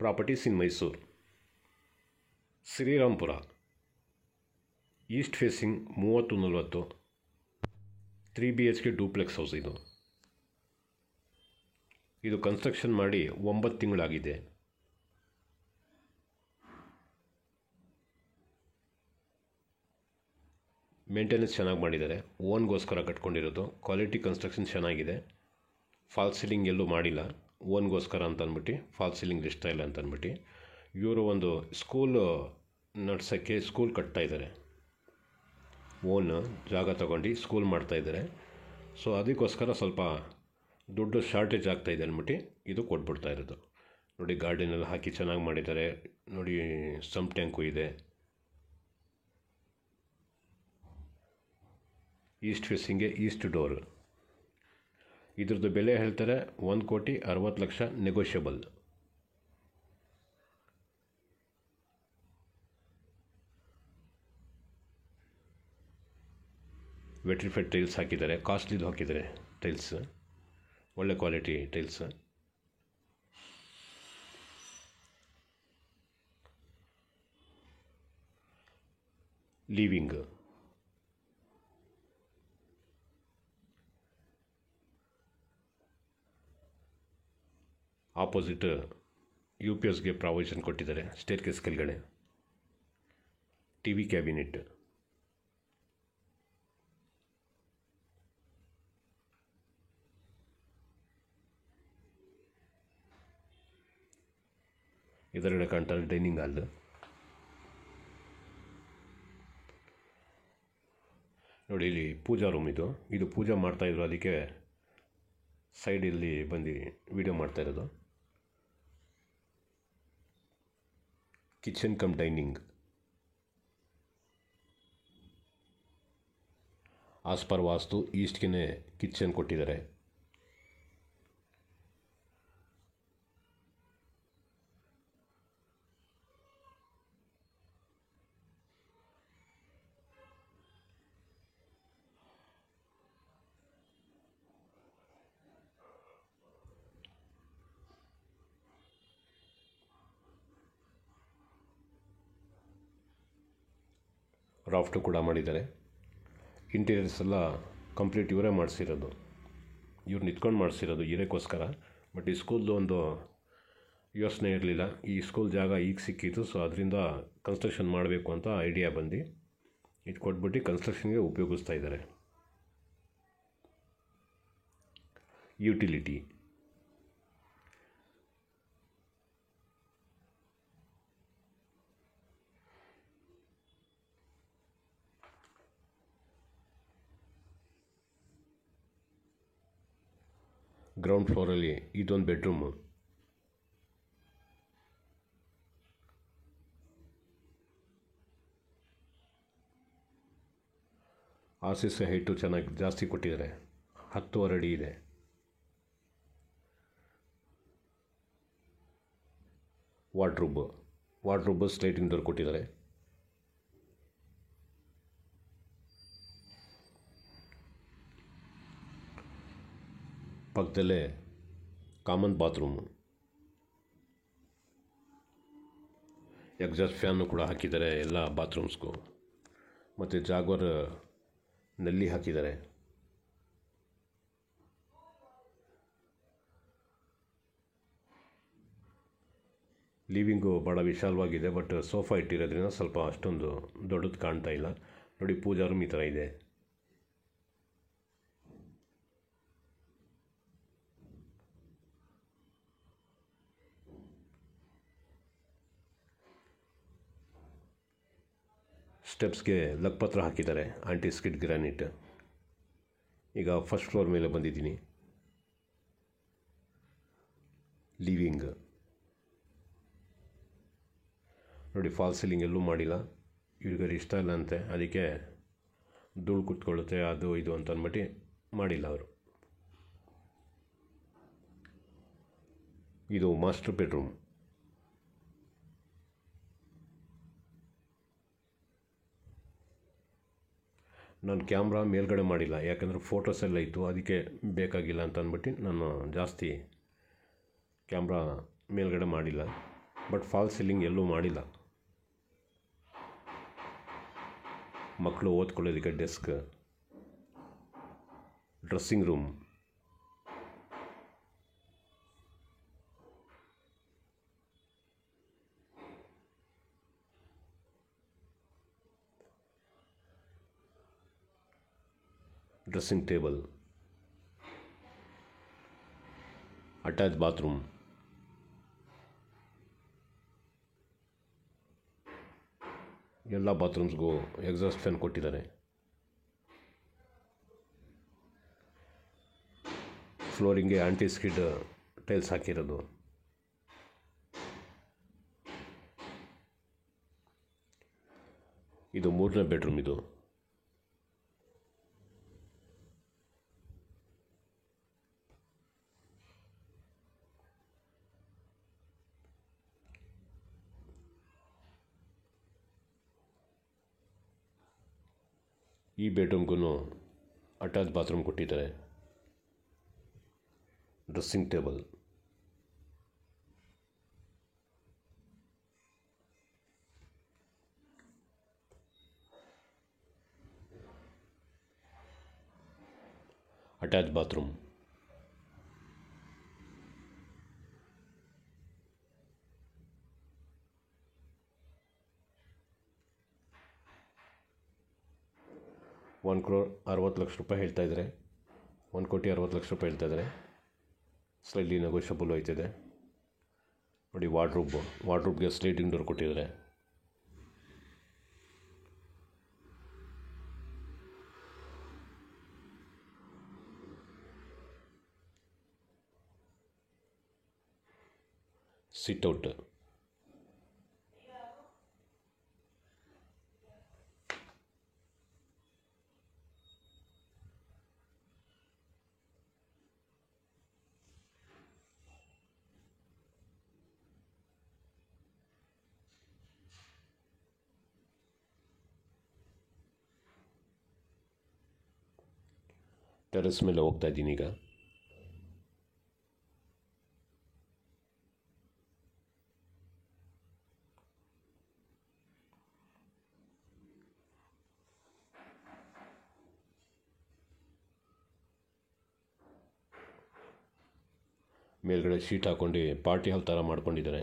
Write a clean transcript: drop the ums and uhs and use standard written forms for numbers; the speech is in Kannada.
Properties in Mysuru. Srirampura east facing 30-40 3 BHK duplex house. ಇದು ಕನ್ಸ್ಟ್ರಕ್ಷನ್ ಮಾಡಿ 9 ತಿಂಗಳಾಗಿದೆ. ಮೇಂಟೆನೆನ್ಸ್ ಚೆನ್ನಾಗಿ ಮಾಡಿದ್ದಾರೆ. ಓನ್ಗೋಸ್ಕರ ಕಟ್ಕೊಂಡಿರೋದು. ಕ್ವಾಲಿಟಿ ಕನ್ಸ್ಟ್ರಕ್ಷನ್ ಚೆನ್ನಾಗಿದೆ. ಫಾಲ್ಸ್ ಸೀಲಿಂಗ್ ಎಲ್ಲೂ ಮಾಡಿಲ್ಲ. ಓನ್ಗೋಸ್ಕರ ಅಂತ ಅಂದ್ಬಿಟ್ಟು ಫಾಲ್ಸ್ ಸೀಲಿಂಗ್ ಇಷ್ಟ ಇಲ್ಲ ಅಂತ ಅಂದ್ಬಿಟ್ಟು ಇವರು ಒಂದು ಸ್ಕೂಲ್ ನಡ್ಸೋಕ್ಕೆ ಸ್ಕೂಲ್ ಕಟ್ತಾಯಿದ್ದಾರೆ. ಓನ್ ಜಾಗ ತಗೊಂಡು ಸ್ಕೂಲ್ ಮಾಡ್ತಾಯಿದ್ದಾರೆ. ಸೊ ಅದಕ್ಕೋಸ್ಕರ ಸ್ವಲ್ಪ ದುಡ್ಡು ಶಾರ್ಟೇಜ್ ಆಗ್ತಾಯಿದೆ ಅಂದ್ಬಿಟ್ಟು ಇದು ಕೊಟ್ಬಿಡ್ತಾ ಇರೋದು. ನೋಡಿ, ಗಾರ್ಡನೆಲ್ಲ ಹಾಕಿ ಚೆನ್ನಾಗಿ ಮಾಡಿದ್ದಾರೆ. ನೋಡಿ, ಸಮ್ ಟ್ಯಾಂಕು ಇದೆ. ಈಸ್ಟ್ ಫೇಸಿಂಗ್ಗೆ ಈಸ್ಟ್ ಡೋರ್. ಇದ್ರದ್ದು ಬೆಲೆ ಹೇಳ್ತಾರೆ 1,60,00,000 ನೆಗೋಷಿಯಬಲ್. ವೆಟ್ರಿಫೈಡ್ ಟೈಲ್ಸ್ ಹಾಕಿದ್ದಾರೆ. ಕಾಸ್ಟ್ಲಿದು ಹಾಕಿದ್ದಾರೆ ಟೈಲ್ಸ್, ಒಳ್ಳೆ ಕ್ವಾಲಿಟಿ ಟೈಲ್ಸ್. ಲಿವಿಂಗ್ ಆಪೋಸಿಟ್ UPSಗೆ ಪ್ರಾವಿಷನ್ ಕೊಟ್ಟಿದ್ದಾರೆ. ಸ್ಟೇರ್ ಕೇಸ್ ಕೆಳಗಡೆ TV ಕ್ಯಾಬಿನೆಟ್. ಇದರಡೆ ಕಾಣ್ತಾರೆ ಡೈನಿಂಗ್ ಹಾಲ್. ನೋಡಿ, ಇಲ್ಲಿ ಪೂಜಾ ರೂಮ್. ಇದು ಪೂಜೆ ಮಾಡ್ತಾಯಿದ್ರು, ಅದಕ್ಕೆ ಸೈಡಲ್ಲಿ ಬಂದು ವಿಡಿಯೋ ಮಾಡ್ತಾ ಇರೋದು. Kitchen cum dining. As per vastu ಈಸ್ಟ್ಗೆ ಕಿಚನ್ ಕೊಟ್ಟಿದ್ದಾರೆ. ರಾಫ್ಟು ಕೂಡ ಮಾಡಿದ್ದಾರೆ. ಇಂಟೀರಿಯರ್ಸ್ ಎಲ್ಲ ಕಂಪ್ಲೀಟ್ ಇವರೇ ಮಾಡಿಸಿರೋದು. ಇವ್ರು ನಿಂತ್ಕೊಂಡು ಮಾಡಿಸಿರೋದು ಇದಕ್ಕೋಸ್ಕರ. ಬಟ್ ಈ ಸ್ಕೂಲ್ದು ಒಂದು ಯೋಚನೆ ಇರಲಿಲ್ಲ. ಈ ಸ್ಕೂಲ್ ಜಾಗ ಈಗ ಸಿಕ್ಕಿತ್ತು. ಸೊ ಅದರಿಂದ ಕನ್ಸ್ಟ್ರಕ್ಷನ್ ಮಾಡಬೇಕು ಅಂತ ಐಡಿಯಾ ಬಂದು ಇದು ಕೊಟ್ಬಿಟ್ಟು ಕನ್ಸ್ಟ್ರಕ್ಷನ್ಗೆ ಉಪಯೋಗಿಸ್ತಾ ಇದ್ದಾರೆ. ಯುಟಿಲಿಟಿ ಗ್ರೌಂಡ್ ಫ್ಲೋರಲ್ಲಿ ಇದೊಂದು ಬೆಡ್ರೂಮು. RCC ಹೈಟು ಚೆನ್ನಾಗಿ ಜಾಸ್ತಿ ಕೊಟ್ಟಿದ್ದಾರೆ. 10.5 ಅಡಿ ಇದೆ. ವಾರ್ಡ್ರೋಬ್ ಸ್ಲೈಡಿಂಗ್ ಡೋರ್ ಕೊಟ್ಟಿದ್ದಾರೆ. ಪಕ್ಕದಲ್ಲೇ ಕಾಮನ್ ಬಾತ್ರೂಮು. ಎಕ್ಸಾಸ್ಟ್ ಫ್ಯಾನು ಕೂಡ ಹಾಕಿದ್ದಾರೆ ಎಲ್ಲ ಬಾತ್ರೂಮ್ಸ್ಗೂ. ಮತ್ತು ಜಾಗ್ವಾರ್ ನಲ್ಲಿ ಹಾಕಿದ್ದಾರೆ. ಲಿವಿಂಗು ಭಾಳ ವಿಶಾಲವಾಗಿದೆ. ಬಟ್ ಸೋಫಾ ಇಟ್ಟಿರೋದ್ರಿಂದ ಸ್ವಲ್ಪ ಅಷ್ಟೊಂದು ದೊಡ್ಡದು ಕಾಣ್ತಾ ಇಲ್ಲ. ನೋಡಿ, ಪೂಜಾ ರೂಮ್ ಈ ಥರ ಇದೆ. ಸ್ಟೆಪ್ಸ್ಗೆ ಲಕ್ಪತ್ರ ಹಾಕಿದ್ದಾರೆ. Aunty skid granite. ಈಗ ಫಸ್ಟ್ ಫ್ಲೋರ್ ಮೇಲೆ ಬಂದಿದ್ದೀನಿ. ಲಿವಿಂಗ್ ನೋಡಿ, ಫಾಲ್ ಸೀಲಿಂಗ್ ಎಲ್ಲೂ ಮಾಡಿಲ್ಲ. ಇವ್ರಿಗೆ ಇಷ್ಟ ಇಲ್ಲ ಅಂತೆ, ಅದಕ್ಕೆ ಧೂಳು ಕುತ್ಕೊಳ್ಳುತ್ತೆ ಅದು ಇದು ಅಂತ ಅಂದ್ಬಿಟ್ಟು ಮಾಡಿಲ್ಲ ಅವರು. ಇದು ಮಾಸ್ಟರ್ ಬೆಡ್ರೂಮ್. ನಾನು ಕ್ಯಾಮ್ರಾ ಮೇಲ್ಗಡೆ ಮಾಡಿಲ್ಲ, ಯಾಕಂದರೆ ಫೋಟೋಸ್ ಎಲ್ಲ ಇತ್ತು, ಅದಕ್ಕೆ ಬೇಕಾಗಿಲ್ಲ ಅಂತ ಅಂದ್ಬಿಟ್ಟು ನಾನು ಜಾಸ್ತಿ ಕ್ಯಾಮ್ರಾ ಮೇಲ್ಗಡೆ ಮಾಡಿಲ್ಲ. ಬಟ್ ಫಾಲ್ ಸೀಲಿಂಗ್ ಎಲ್ಲೂ ಮಾಡಿಲ್ಲ. ಮಕ್ಕಳು ಓದ್ಕೊಳ್ಳೋದಕ್ಕೆ desk, dressing room, dressing table, attach bathroom, ಎಲ್ಲ ಬಾತ್ರೂಮ್ಸ್ಗೂ ಎಕ್ಸಾಸ್ಟ್ ಫ್ಯಾನ್ ಕೊಟ್ಟಿದ್ದಾರೆ. ಫ್ಲೋರಿಂಗ್ಗೆ ಆಂಟಿ ಸ್ಕಿಡ್ ಟೈಲ್ಸ್ ಹಾಕಿರೋದು. ಇದು 3ನೇ ಬೆಡ್ರೂಮ್. ಇದು ಈ ಬೆಡ್ರೂಮ್ಗೂ ಅಟ್ಯಾಚ್ ಬಾತ್ರೂಮ್ ಕೊಟ್ಟಿದ್ದಾರೆ. ಡ್ರೆಸ್ಸಿಂಗ್ ಟೇಬಲ್, ಅಟ್ಯಾಚ್ ಬಾತ್ರೂಮ್, ₹1,60,00,000 ಹೇಳ್ತಾಯಿದ್ದಾರೆ. 1,60,00,000 ಹೇಳ್ತಾಯಿದ್ದಾರೆ. ಸ್ಲೈಡ್ಲಿ ನೆಗೋಷಿಯಬಲ್ ಹೋಯ್ತಿದೆ. ನೋಡಿ, ವಾರ್ಡ್ರೋಬ್ಗೆ ಸ್ಲೈಡಿಂಗ್ ಡೋರ್ ಕೊಟ್ಟಿದ್ದಾರೆ. ಸಿಟ್ಔಟ್, ಟೆರೆಸ್ ಮೇಲೆ ಹೋಗ್ತಾ ಇದ್ದೀನಿ ಈಗ. ಮೇಲ್ಗಡೆ ಶೀಟ್ ಹಾಕ್ಕೊಂಡು ಪಾರ್ಟಿ ಹಾಲ್ ಥರ ಮಾಡ್ಕೊಂಡಿದ್ದಾರೆ.